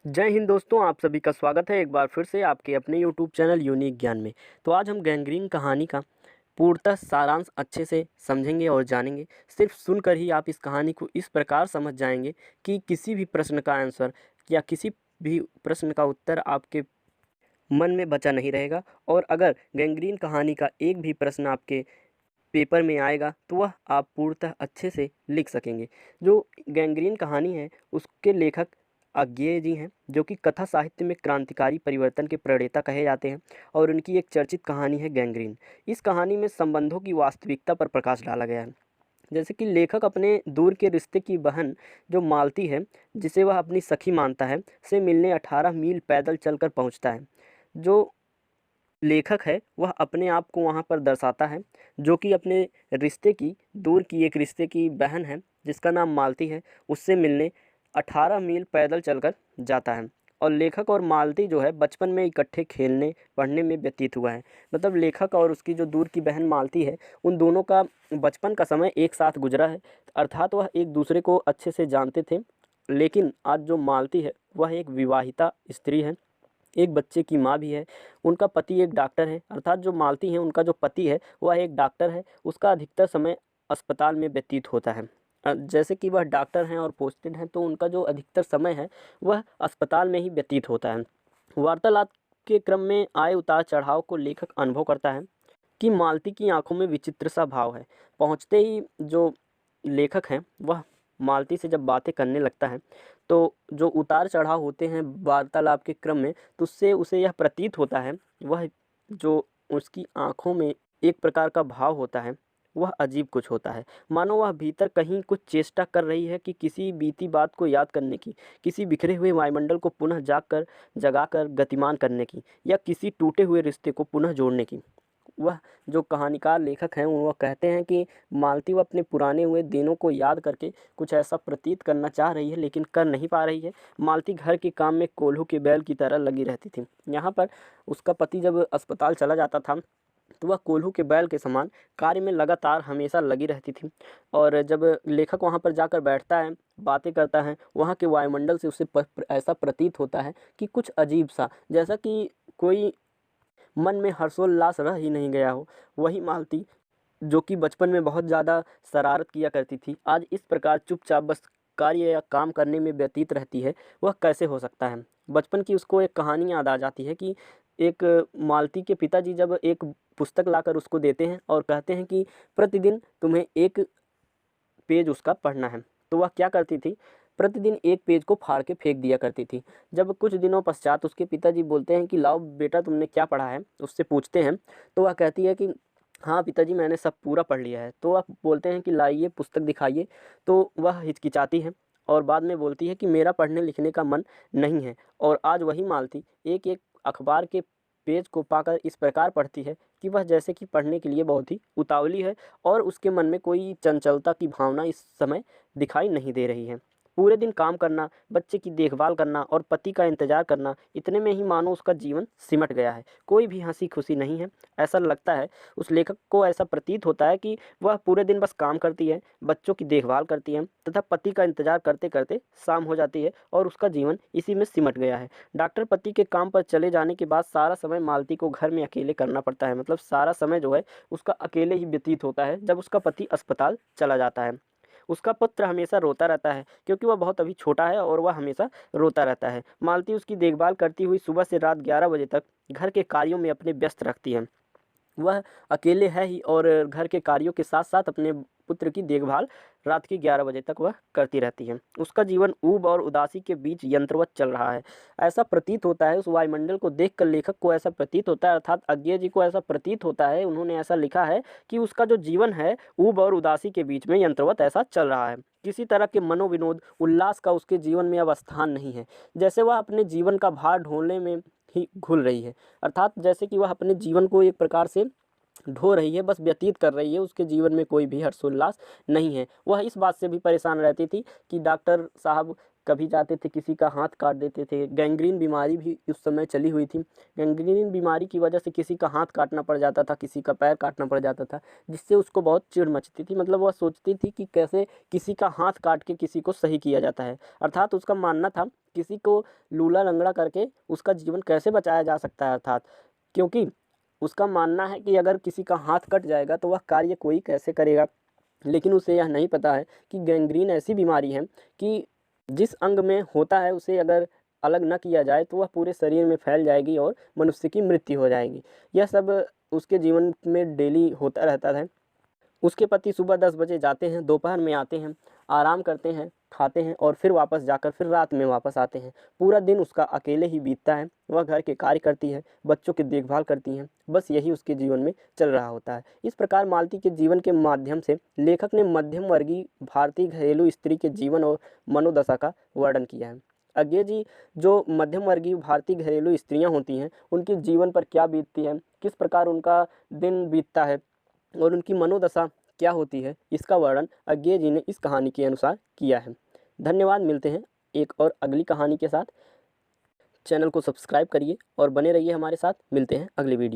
जय हिंद दोस्तों, आप सभी का स्वागत है एक बार फिर से आपके अपने यूट्यूब चैनल यूनिक ज्ञान में। तो आज हम गैंग्रीन कहानी का पूर्णतः सारांश अच्छे से समझेंगे और जानेंगे। सिर्फ सुनकर ही आप इस कहानी को इस प्रकार समझ जाएंगे कि किसी भी प्रश्न का आंसर या किसी भी प्रश्न का उत्तर आपके मन में बचा नहीं रहेगा। और अगर गैंग्रीन कहानी का एक भी प्रश्न आपके पेपर में आएगा तो वह आप पूर्णतः अच्छे से लिख सकेंगे। जो गैंग्रीन कहानी है उसके लेखक अज्ञेय जी हैं, जो कि कथा साहित्य में क्रांतिकारी परिवर्तन के प्रणेता कहे जाते हैं। और उनकी एक चर्चित कहानी है गैंग्रीन। इस कहानी में संबंधों की वास्तविकता पर प्रकाश डाला गया है। जैसे कि लेखक अपने दूर के रिश्ते की बहन जो मालती है, जिसे वह अपनी सखी मानता है, से मिलने 18 मील पैदल चलकर पहुंचता है। जो लेखक है वह अपने आप को वहाँ पर दर्शाता है, जो कि अपने रिश्ते की दूर की एक रिश्ते की बहन है जिसका नाम मालती है, उससे मिलने 18 मील पैदल चलकर जाता है। और लेखक और मालती जो है बचपन में इकट्ठे खेलने पढ़ने में व्यतीत हुआ है। मतलब लेखक और उसकी जो दूर की बहन मालती है, उन दोनों का बचपन का समय एक साथ गुजरा है। अर्थात वह एक दूसरे को अच्छे से जानते थे। लेकिन आज जो मालती है वह एक विवाहिता स्त्री है, एक बच्चे की माँ भी है। उनका पति एक डॉक्टर है, अर्थात जो मालती हैं उनका जो पति है वह एक डॉक्टर है। उसका अधिकतर समय अस्पताल में व्यतीत होता है। जैसे कि वह डॉक्टर हैं और पोस्टेड हैं, तो उनका जो अधिकतर समय है वह अस्पताल में ही व्यतीत होता है। वार्तालाप के क्रम में आए उतार चढ़ाव को लेखक अनुभव करता है कि मालती की आंखों में विचित्र सा भाव है। पहुंचते ही जो लेखक हैं वह मालती से जब बातें करने लगता है, तो जो उतार चढ़ाव होते हैं वार्तालाप के क्रम में, तो उससे उसे यह प्रतीत होता है, वह जो उसकी आंखों में एक प्रकार का भाव होता है वह अजीब कुछ होता है। मानो वह भीतर कहीं कुछ चेष्टा कर रही है कि किसी बीती बात को याद करने की, किसी बिखरे हुए वायुमंडल को पुनः जगाकर गतिमान करने की, या किसी टूटे हुए रिश्ते को पुनः जोड़ने की। वह जो कहानीकार लेखक हैं वह कहते हैं कि मालती वह अपने पुराने हुए दिनों को याद करके कुछ ऐसा प्रतीत करना चाह रही है, लेकिन कर नहीं पा रही है। मालती घर के काम में कोल्हू के बैल की तरह लगी रहती थी। यहाँ पर उसका पति जब अस्पताल चला जाता था तो वह कोल्हू के बैल के समान कार्य में लगातार हमेशा लगी रहती थी। और जब लेखक वहाँ पर जाकर बैठता है, बातें करता है, वहाँ के वायुमंडल से उसे ऐसा प्रतीत होता है कि कुछ अजीब सा, जैसा कि कोई मन में हर्षोल्लास रह ही नहीं गया हो। वही मालती जो कि बचपन में बहुत ज़्यादा शरारत किया करती थी, आज इस प्रकार चुपचाप बस कार्य या काम करने में व्यतीत रहती है, वह कैसे हो सकता है। बचपन की उसको एक कहानी याद आ जाती है कि एक मालती के पिताजी जब एक पुस्तक लाकर उसको देते हैं और कहते हैं कि प्रतिदिन तुम्हें एक पेज उसका पढ़ना है, तो वह क्या करती थी, प्रतिदिन एक पेज को फाड़ के फेंक दिया करती थी। जब कुछ दिनों पश्चात उसके पिताजी बोलते हैं कि लाओ बेटा तुमने क्या पढ़ा है, उससे पूछते हैं, तो वह कहती है कि हाँ पिताजी मैंने सब पूरा पढ़ लिया है। तो वह बोलते हैं कि लाइए पुस्तक दिखाइए, तो वह हिचकिचाती है और बाद में बोलती है कि मेरा पढ़ने लिखने का मन नहीं है। और आज वही मालती एक एक अखबार के पेज को पाकर इस प्रकार पढ़ती है कि वह जैसे कि पढ़ने के लिए बहुत ही उतावली है और उसके मन में कोई चंचलता की भावना इस समय दिखाई नहीं दे रही है। पूरे दिन काम करना, बच्चे की देखभाल करना और पति का इंतजार करना, इतने में ही मानो उसका जीवन सिमट गया है। कोई भी हंसी खुशी नहीं है। ऐसा लगता है, उस लेखक को ऐसा प्रतीत होता है कि वह पूरे दिन बस काम करती है, बच्चों की देखभाल करती है तथा पति का इंतजार करते करते शाम हो जाती है और उसका जीवन इसी में सिमट गया है। डॉक्टर पति के काम पर चले जाने के बाद सारा समय मालती को घर में अकेले करना पड़ता है। मतलब सारा समय जो है उसका अकेले ही व्यतीत होता है जब उसका पति अस्पताल चला जाता है। उसका पुत्र हमेशा रोता रहता है क्योंकि वह बहुत अभी छोटा है और वह हमेशा रोता रहता है। मालती उसकी देखभाल करती हुई सुबह से रात 11 बजे तक घर के कार्यों में अपने व्यस्त रखती है। वह अकेले है ही और घर के कार्यों के साथ साथ अपने पुत्र की देखभाल रात के 11 बजे तक वह करती रहती है। उसका जीवन ऊब और उदासी के बीच यंत्रवत चल रहा है, ऐसा प्रतीत होता है। उस वायुमंडल को देखकर लेखक को ऐसा प्रतीत होता है, अर्थात अज्ञेय जी को ऐसा प्रतीत होता है, उन्होंने ऐसा लिखा है कि उसका जो जीवन है ऊब और उदासी के बीच में यंत्रवत ऐसा चल रहा है। किसी तरह के मनोविनोद उल्लास का उसके जीवन में अब स्थान नहीं है। जैसे वह अपने जीवन का भार ढोने में ही घुल रही है, अर्थात जैसे कि वह अपने जीवन को एक प्रकार से ढो रही है, बस व्यतीत कर रही है। उसके जीवन में कोई भी हर्षोल्लास नहीं है। वह इस बात से भी परेशान रहती थी कि डॉक्टर साहब कभी जाते थे किसी का हाथ काट देते थे। गैंग्रीन बीमारी भी उस समय चली हुई थी। गैंग्रीन बीमारी की वजह से किसी का हाथ काटना पड़ जाता था, किसी का पैर काटना पड़ जाता था, जिससे उसको बहुत चिढ़ मचती थी। मतलब वह सोचती थी कि कैसे किसी का हाथ काट के किसी को सही किया जाता है। अर्थात उसका मानना था किसी को लूला लंगड़ा करके उसका जीवन कैसे बचाया जा सकता है। अर्थात क्योंकि उसका मानना है कि अगर किसी का हाथ कट जाएगा तो वह कार्य कोई कैसे करेगा। लेकिन उसे यह नहीं पता है कि गैंग्रीन ऐसी बीमारी है कि जिस अंग में होता है उसे अगर अलग न किया जाए तो वह पूरे शरीर में फैल जाएगी और मनुष्य की मृत्यु हो जाएगी। यह सब उसके जीवन में डेली होता रहता है। उसके पति सुबह 10 बजे जाते हैं, दोपहर में आते हैं, आराम करते हैं, खाते हैं और फिर वापस जाकर फिर रात में वापस आते हैं। पूरा दिन उसका अकेले ही बीतता है। वह घर के कार्य करती है, बच्चों की देखभाल करती हैं, बस यही उसके जीवन में चल रहा होता है। इस प्रकार मालती के जीवन के माध्यम से लेखक ने मध्यम वर्गीय भारतीय घरेलू स्त्री के जीवन और मनोदशा का वर्णन किया है। आगे जी, जो मध्यम वर्गीय भारतीय घरेलू स्त्रियाँ होती हैं उनके जीवन पर क्या बीतती है, किस प्रकार उनका दिन बीतता है और उनकी मनोदशा क्या होती है, इसका वर्णन अज्ञे जी ने इस कहानी के अनुसार किया है। धन्यवाद। मिलते हैं एक और अगली कहानी के साथ। चैनल को सब्सक्राइब करिए और बने रहिए हमारे साथ। मिलते हैं अगली वीडियो।